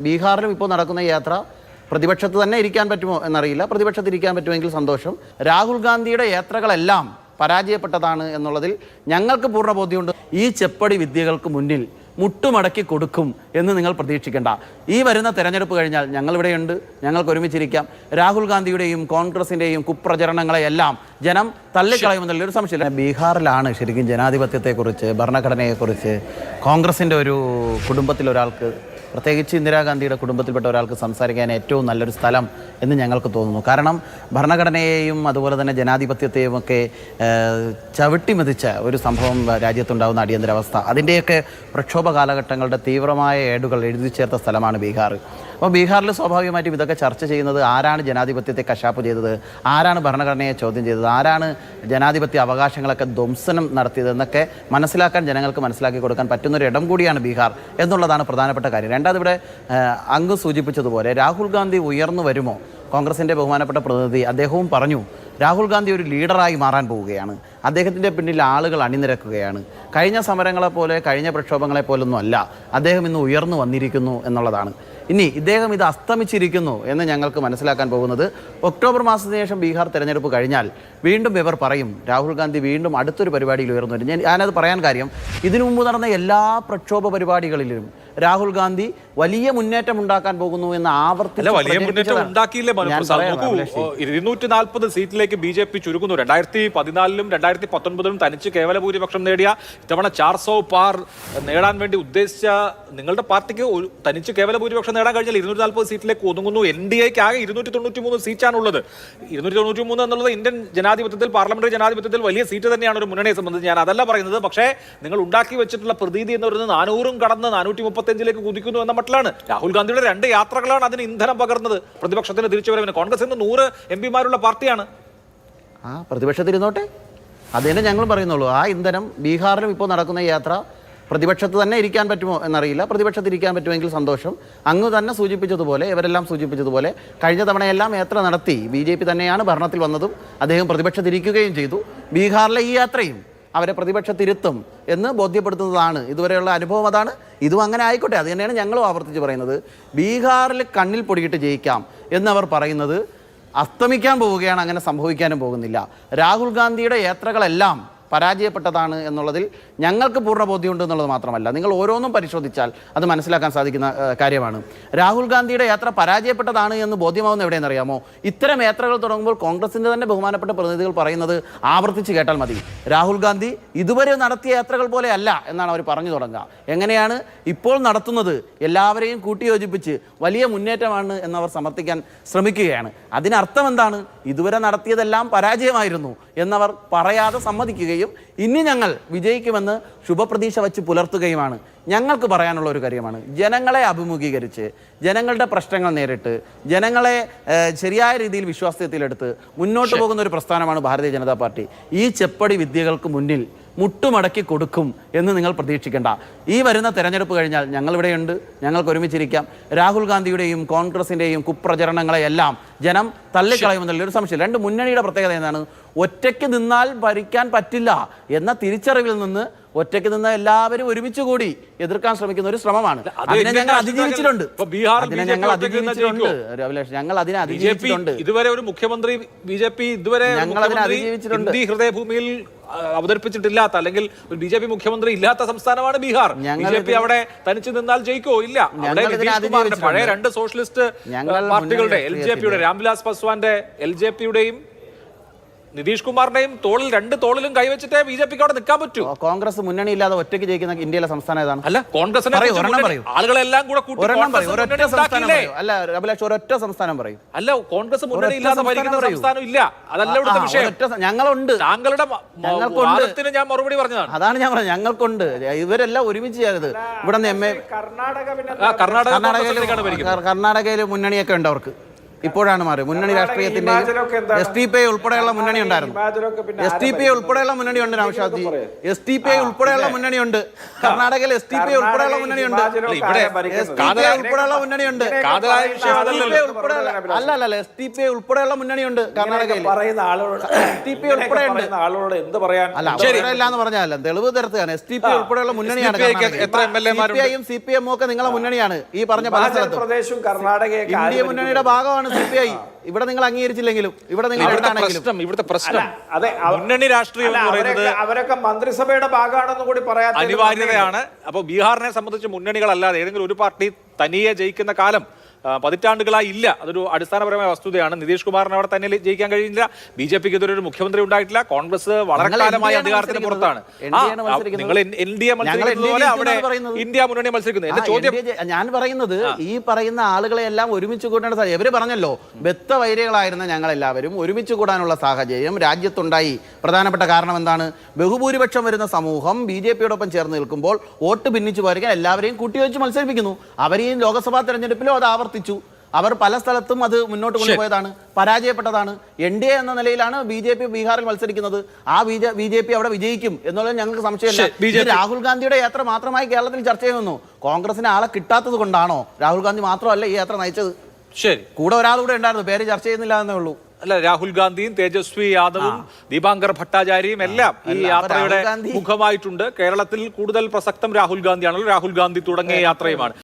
ബീഹാറിലും ഇപ്പോൾ നടക്കുന്ന യാത്ര പ്രതിപക്ഷത്ത് തന്നെ ഇരിക്കാൻ പറ്റുമോ എന്നറിയില്ല. പ്രതിപക്ഷത്ത് ഇരിക്കാൻ പറ്റുമെങ്കിൽ സന്തോഷം. രാഹുൽ ഗാന്ധിയുടെ യാത്രകളെല്ലാം പരാജയപ്പെട്ടതാണ് എന്നുള്ളതിൽ ഞങ്ങൾക്ക് പൂർണ്ണ ബോധ്യമുണ്ട്. ഈ ചെപ്പടി വിദ്യകൾക്ക് മുന്നിൽ മുട്ടുമടക്കി കൊടുക്കും എന്ന് നിങ്ങൾ പ്രതീക്ഷിക്കേണ്ട. ഈ വരുന്ന തെരഞ്ഞെടുപ്പ് കഴിഞ്ഞാൽ ഞങ്ങളിവിടെയുണ്ട്, ഞങ്ങൾക്ക് ഒരുമിച്ചിരിക്കാം. രാഹുൽ ഗാന്ധിയുടെയും കോൺഗ്രസിൻ്റെയും കുപ്രചരണങ്ങളെയെല്ലാം ജനം തള്ളിക്കളയുമെന്നുള്ളൊരു സംശയമില്ല. ബീഹാറിലാണ് ശരിക്കും ജനാധിപത്യത്തെക്കുറിച്ച്, ഭരണഘടനയെക്കുറിച്ച് കോൺഗ്രസിൻ്റെ ഒരു കുടുംബത്തിലൊരാൾക്ക്, പ്രത്യേകിച്ച് ഇന്ദിരാഗാന്ധിയുടെ കുടുംബത്തിൽപ്പെട്ട ഒരാൾക്ക് സംസാരിക്കാൻ ഏറ്റവും നല്ലൊരു സ്ഥലം എന്ന് ഞങ്ങൾക്ക് തോന്നുന്നു. കാരണം ഭരണഘടനയെയും അതുപോലെ തന്നെ ജനാധിപത്യത്തെയും ഒക്കെ ചവിട്ടിമെതിച്ച ഒരു സംഭവം രാജ്യത്തുണ്ടാകുന്ന അടിയന്തരാവസ്ഥ, അതിൻ്റെയൊക്കെ പ്രക്ഷോഭ കാലഘട്ടങ്ങളുടെ തീവ്രമായ ഏടുകൾ എഴുതി ചേർത്ത സ്ഥലമാണ് ബീഹാർ. അപ്പോൾ ബീഹാറിൽ സ്വാഭാവികമായിട്ടും ഇതൊക്കെ ചർച്ച ചെയ്യുന്നത് ആരാണ് ജനാധിപത്യത്തെ കശാപ്പ് ചെയ്തത്, ആരാണ് ഭരണഘടനയെ ചോദ്യം ചെയ്തത്, ആരാണ് ജനാധിപത്യ അവകാശങ്ങളൊക്കെ ധ്വംസനം നടത്തിയത് എന്നൊക്കെ മനസ്സിലാക്കാൻ, ജനങ്ങൾക്ക് മനസ്സിലാക്കി കൊടുക്കാൻ പറ്റുന്നൊരു ഇടം കൂടിയാണ് ബീഹാർ എന്നുള്ളതാണ് പ്രധാനപ്പെട്ട കാര്യം. രണ്ടാമത് ഇവിടെ അങ്ങ് സൂചിപ്പിച്ചതുപോലെ രാഹുൽ ഗാന്ധി ഉയർന്നു വരുമോ? കോൺഗ്രസിൻ്റെ ബഹുമാനപ്പെട്ട പ്രതിനിധി അദ്ദേഹവും പറഞ്ഞു, രാഹുൽ ഗാന്ധി ഒരു ലീഡറായി മാറാൻ പോവുകയാണ്, അദ്ദേഹത്തിൻ്റെ പിന്നിൽ ആളുകൾ അണിനിരക്കുകയാണ്. കഴിഞ്ഞ സമരങ്ങളെപ്പോലെ, കഴിഞ്ഞ പ്രക്ഷോഭങ്ങളെപ്പോലൊന്നും അല്ല, അദ്ദേഹം ഇന്ന് ഉയർന്നു വന്നിരിക്കുന്നു എന്നുള്ളതാണ്. ഇനി ഇദ്ദേഹം ഇത് അസ്തമിച്ചിരിക്കുന്നു എന്ന് ഞങ്ങൾക്ക് മനസ്സിലാക്കാൻ പോകുന്നത് ഒക്ടോബർ മാസത്തിന് ശേഷം ബീഹാർ തെരഞ്ഞെടുപ്പ് കഴിഞ്ഞാൽ വീണ്ടും ഇവർ പറയും രാഹുൽ ഗാന്ധി വീണ്ടും അടുത്തൊരു പരിപാടിയിൽ ഉയർന്നു വരും. ഞാനത് പറയാൻ കാര്യം, ഇതിനു മുമ്പ് നടന്ന എല്ലാ പ്രക്ഷോഭ പരിപാടികളിലും രാഹുൽ ഗാന്ധി വലിയ മുന്നേറ്റം ഉണ്ടാക്കാൻ പോകുന്നു എന്ന് ആവർത്തിച്ച് വലിയ മുന്നേറ്റം ഉണ്ടാക്കിയില്ലേ? 240 സീറ്റിലേക്ക് ബി.ജെ.പി ചുരുങ്ങുന്നു. 2014-ലും 2019-ലും തനിച്ച് കേവല ഭൂരിപക്ഷം നേടിയ ഇത്തവണ 400 പാർ നേടാൻ വേണ്ടി ഉദ്ദേശിച്ച നിങ്ങളുടെ പാർട്ടിക്ക് തനിച്ച് കേവല ഭൂരിപക്ഷം നേടാൻ കഴിഞ്ഞാൽ 240 സീറ്റിലേക്ക് ഒതുങ്ങുന്നു. NDAക്ക് ആകെ 293 സീറ്റാണുള്ളത്. 293 എന്നുള്ളത് ഇന്ത്യൻ ജനാധിപത്യത്തിൽ, പാർലമെന്ററി ജനാധിപത്യത്തിൽ വലിയ സീറ്റ് തന്നെയാണ് ഒരു മുന്നണിയെ സംബന്ധിച്ച്. ഞാൻ അതല്ല പറയുന്നത്. പക്ഷേ നിങ്ങൾ ഉണ്ടാക്കി വെച്ചിട്ടുള്ള പ്രതീതി എന്ന് പറയുന്നത് 400 കടന്ന് 435ലേക്ക് കുതിക്കുന്നു എന്ന മട്ടിലാണ്. രാഹുൽ ഗാന്ധിയുടെ 2 യാത്രകളാണ് അതിന് ഇന്ധനം പകർന്നത്. പ്രതിപക്ഷത്തിന് തിരിച്ചുവരവിന് കോൺഗ്രസ് ഇന്ന് 100 MP-മാരുള്ള പാർട്ടിയാണ്. പ്രതിപക്ഷത്തിരുന്നോട്ടെ, അതിനെ ഞങ്ങൾ പറയുന്നുള്ളൂ. ആ ഇന്ധനം ബീഹാറിലും ഇപ്പോൾ നടക്കുന്ന യാത്ര പ്രതിപക്ഷത്ത് തന്നെ ഇരിക്കാൻ പറ്റുമോ എന്നറിയില്ല. പ്രതിപക്ഷത്ത് ഇരിക്കാൻ പറ്റുമെങ്കിൽ സന്തോഷം. അങ്ങ് തന്നെ സൂചിപ്പിച്ചതുപോലെ, ഇവരെല്ലാം സൂചിപ്പിച്ചതുപോലെ കഴിഞ്ഞ തവണയെല്ലാം യാത്ര നടത്തി BJP തന്നെയാണ് ഭരണത്തിൽ വന്നതും അദ്ദേഹം പ്രതിപക്ഷത്തിരിക്കുകയും ചെയ്തു. ബീഹാറിലെ ഈ യാത്രയും അവരെ പ്രതിപക്ഷത്തിരുത്തും എന്ന് ബോധ്യപ്പെടുത്തുന്നതാണ്. ഇതുവരെയുള്ള അനുഭവം അതാണ്. ഇതും അങ്ങനെ ആയിക്കോട്ടെ. അത് തന്നെയാണ് ഞങ്ങളും ആവർത്തിച്ച് പറയുന്നത്. ബീഹാറിൽ കണ്ണിൽ പൊടിയിട്ട് ജയിക്കാം എന്നവർ പറയുന്നത് അസ്തമിക്കാൻ പോവുകയാണ്, അങ്ങനെ സംഭവിക്കാനും പോകുന്നില്ല. രാഹുൽ ഗാന്ധിയുടെ യാത്രകളെല്ലാം പരാജയപ്പെട്ടതാണ് എന്നുള്ളതിൽ ഞങ്ങൾക്ക് പൂർണ്ണ ബോധ്യമുണ്ട് എന്നുള്ളത് മാത്രമല്ല, നിങ്ങൾ ഓരോന്നും പരിശോധിച്ചാൽ അത് മനസ്സിലാക്കാൻ സാധിക്കുന്ന കാര്യമാണ്. രാഹുൽ ഗാന്ധിയുടെ യാത്ര പരാജയപ്പെട്ടതാണ് എന്ന് ബോധ്യമാവുന്ന എവിടെയെന്നറിയാമോ? ഇത്തരം യാത്രകൾ തുടങ്ങുമ്പോൾ കോൺഗ്രസിൻ്റെ തന്നെ ബഹുമാനപ്പെട്ട പ്രതിനിധികൾ പറയുന്നത് ആവർത്തിച്ച് കേട്ടാൽ മതി. രാഹുൽ ഗാന്ധി ഇതുവരെ നടത്തിയ യാത്രകൾ പോലെ അല്ല എന്നാണ് അവർ പറഞ്ഞു തുടങ്ങുക. എങ്ങനെയാണ് ഇപ്പോൾ നടത്തുന്നത്? എല്ലാവരെയും കൂട്ടിയോജിപ്പിച്ച് വലിയ മുന്നേറ്റമാണ് എന്നവർ സമർത്ഥിക്കാൻ ശ്രമിക്കുകയാണ്. അതിനർത്ഥം എന്താണ്? ഇതുവരെ നടത്തിയതെല്ലാം പരാജയമായിരുന്നു എന്നവർ പറയാതെ സമ്മതിക്കുകയും ഇനി ഞങ്ങൾ വിജയിക്കുമെന്ന് ശുഭപ്രതീക്ഷ വച്ച് പുലർത്തുകയുമാണ്. ഞങ്ങൾക്ക് പറയാനുള്ള ഒരു കാര്യമാണ്, ജനങ്ങളെ അഭിമുഖീകരിച്ച്, ജനങ്ങളുടെ പ്രശ്നങ്ങൾ നേരിട്ട്, ജനങ്ങളെ ശരിയായ രീതിയിൽ വിശ്വാസത്തിലെടുത്ത് മുന്നോട്ട് പോകുന്ന ഒരു പ്രസ്ഥാനമാണ് ഭാരതീയ ജനതാ പാർട്ടി. ഈ ചെപ്പടി വിദ്യകൾക്ക് മുന്നിൽ മുട്ടുമടക്കി കൊടുക്കും എന്ന് നിങ്ങൾ പ്രതീക്ഷിക്കേണ്ട. ഈ വരുന്ന തെരഞ്ഞെടുപ്പ് കഴിഞ്ഞാൽ ഞങ്ങളിവിടെയുണ്ട്, ഞങ്ങൾക്ക് ഒരുമിച്ചിരിക്കാം. രാഹുൽ ഗാന്ധിയുടെയും കോൺഗ്രസിൻ്റെയും കുപ്രചരണങ്ങളെയെല്ലാം ജനം തള്ളിക്കളയുമെന്നുള്ളൊരു സംശയം. 2 മുന്നണിയുടെ പ്രത്യേകത എന്താണ്? ഒറ്റയ്ക്ക് നിന്നാൽ ഭരിക്കാൻ പറ്റില്ല എന്ന തിരിച്ചറിവിൽ നിന്ന് ഒറ്റയ്ക്ക് നിന്ന് എല്ലാവരും ഒരുമിച്ച് കൂടി എതിർക്കാൻ ശ്രമിക്കുന്ന ഒരു ശ്രമമാണ്. അതിനെ ഞങ്ങൾ അതിജീവിച്ചിട്ടുണ്ട്. ഞങ്ങൾ അതിനെ അതിജീവിച്ചിട്ടുണ്ട്. ഇതുവരെ ഒരു മുഖ്യമന്ത്രി ബി.ജെ.പി ഇതുവരെ ഞങ്ങൾ അതിനെ അതിജീവിച്ചിട്ടുണ്ട്. ഹൃദയഭൂമിയിൽ അവതരിപ്പിച്ചിട്ടില്ലാത്ത, അല്ലെങ്കിൽ ഒരു ബി.ജെ.പി മുഖ്യമന്ത്രി ഇല്ലാത്ത സംസ്ഥാനമാണ് ബീഹാർ. ബി.ജെ.പി അവിടെ തനിച്ച് നിന്നാൽ ജയിക്കോ? ഇല്ല. പഴയ 2 സോഷ്യലിസ്റ്റ് പാർട്ടികളുടെ, LJP-യുടെ രാംവിലാസ് പാസ്വാന്റെ LJP-യുടെയും നിതീഷ് കുമാറിന്റെയും തോളിൽ 2 തോളിലും കൈവച്ചിട്ടേ ബി.ജെ.പിക്ക് അവിടെ നിൽക്കാൻ പറ്റൂ. കോൺഗ്രസ് മുന്നണി ഇല്ലാതെ ഒറ്റയ്ക്ക് ജയിക്കുന്ന ഇന്ത്യയിലെ സംസ്ഥാനം ഏതാണ്? അല്ല, കോൺഗ്രസിനെ ആളുകളെല്ലാം കൂടെ അല്ല അഭിലാഷ്, ഒരൊറ്റ സംസ്ഥാനം പറയും. അല്ല, കോൺഗ്രസ് മുന്നണി ഇല്ലാതെ ഭരിക്കുന്ന സംസ്ഥാനം ഇല്ല. അതല്ല ഇവിടുത്തെ വിഷയം. ഞങ്ങളുണ്ട്. താങ്കളുടെ വാദത്തിന് ഞാൻ മറുപടി പറഞ്ഞതാണ്. അതാണ് ഞാൻ പറഞ്ഞത്, ഞങ്ങൾക്കുണ്ട്. ഇവരെല്ലാം ഒരുമിച്ച് ചെയ്തത്. ഇവിടെ നിന്ന് കർണാടകയിൽ മുന്നണിയൊക്കെ ഉണ്ട് അവർക്ക്. ഇപ്പോഴാണ് മാറി. മുന്നണി രാഷ്ട്രീയത്തിന്റെയും SDPI ഉൾപ്പെടെയുള്ള മുന്നണി ഉണ്ടായിരുന്നു. SDPI ഉൾപ്പെടെയുള്ള മുന്നണി ഉണ്ട് നൗഷാദ്. SDPI ഉൾപ്പെടെയുള്ള മുന്നണിയുണ്ട് കർണാടകയിൽ. SDPI ഉൾപ്പെടെയുള്ള മുന്നണിയുണ്ട്. ഉൾപ്പെടെയുള്ള മുന്നണിയുണ്ട്. അല്ല SDPI ഉൾപ്പെടെയുള്ള മുന്നണിയുണ്ട് കർണാടകയിൽ. SDPI ഉൾപ്പെടെ ഉണ്ട്. അല്ല എന്ന് പറഞ്ഞാൽ തെളിവ് തരത്തുകയാണ്. SDPI ഉൾപ്പെടെയുള്ള മുന്നണിയാണ്. CPIയും CPM ഒക്കെ നിങ്ങളെ മുന്നണിയാണ് ഈ പറഞ്ഞ പല സ്ഥലത്തും. ഇന്ത്യ മുന്നണിയുടെ ഭാഗമാണ് CPI. ഇവിടെ നിങ്ങൾ അംഗീകരിച്ചില്ലെങ്കിലും ഇവിടെ നിങ്ങൾ ഇവിടുത്തെ പ്രശ്നം മുന്നണി രാഷ്ട്രീയം എന്ന് പറയുന്നത് അവരൊക്കെ മന്ത്രിസഭയുടെ ഭാഗമാണെന്ന് കൂടി പറയാൻ അനിവാര്യതയാണ്. അപ്പോൾ ബീഹാറിനെ സംബന്ധിച്ച് മുന്നണികളല്ലാതെ ഏതെങ്കിലും ഒരു പാർട്ടി തനിയെ ജയിക്കുന്ന കാലം പതിറ്റാണ്ടുകളായി ഇല്ല. അതൊരു അടിസ്ഥാനപരമായ വസ്തുതയാണ്. നിതീഷ് കുമാറിന് അവിടെ തന്നെ ജയിക്കാൻ കഴിയില്ല. BJPക്ക് ഇതുവരെ ഒരു മുഖ്യമന്ത്രി ഉണ്ടായിട്ടില്ല. കോൺഗ്രസ് വളരെ കാലമായി അധികാരത്തിന് പുറത്താണ്. നിങ്ങൾ NDA മത്സരിക്കുന്നത് പോലെ അവിടെ ഇന്ത്യ മുന്നണി മത്സരിക്കുന്നത്. എന്റെ ചോദ്യം ഞാൻ പറയുന്നത് ഈ പറയുന്ന ആളുകളെ എല്ലാം ഒരുമിച്ച് കൂട്ടേണ്ട സാഹചര്യം. ഇവര് പറഞ്ഞല്ലോ ബദ്ധവൈരികളായിരുന്ന ഞങ്ങളെല്ലാവരും ഒരുമിച്ച് കൂടാനുള്ള സാഹചര്യം രാജ്യത്തുണ്ടായി. പ്രധാനപ്പെട്ട കാരണം എന്താണ്? ബഹുഭൂരിപക്ഷം വരുന്ന സമൂഹം BJPയോടൊപ്പം ചേർന്ന് നിൽക്കുമ്പോൾ വോട്ട് ഭിന്നിച്ചു പോയിരിക്കാൻ എല്ലാവരെയും കൂട്ടിവെച്ച് മത്സരിപ്പിക്കുന്നു. അവരെയും ലോക്സഭാ തെരഞ്ഞെടുപ്പിലും അത് ആവർത്തിച്ചു. അവർ പല സ്ഥലത്തും അത് മുന്നോട്ട് കൊണ്ടുപോയതാണ്, പരാജയപ്പെട്ടതാണ്. NDA എന്ന നിലയിലാണ് BJP ബീഹാറിൽ മത്സരിക്കുന്നത്. ആ BJP അവിടെ വിജയിക്കും എന്നുള്ളത് ഞങ്ങൾക്ക് സംശയമില്ല. രാഹുൽ ഗാന്ധിയുടെ യാത്ര മാത്രമായി കേരളത്തിൽ ചർച്ച ചെയ്യുന്നു. കോൺഗ്രസിന് ആളെ കിട്ടാത്തത് കൊണ്ടാണോ? രാഹുൽ ഗാന്ധി മാത്രമല്ല ഈ യാത്ര നയിച്ചത്. ശരി, കൂടെ ഒരാളുകൂടെ ഉണ്ടായിരുന്നു, പേര് ചർച്ച ചെയ്യുന്നില്ല എന്നേ ഉള്ളൂ. അല്ല, രാഹുൽ ഗാന്ധിയും തേജസ്വി യാദവും ദീപാങ്കർ ഭട്ടാചാര്യയും എല്ലാം ഈ യാത്രയുടെ മുഖമായിട്ടുണ്ട്. കേരളത്തിൽ കൂടുതൽ പ്രസക്തം രാഹുൽ ഗാന്ധിയാണല്ലോ. രാഹുൽ ഗാന്ധി തുടങ്ങിയ യാത്രയുമാണ്.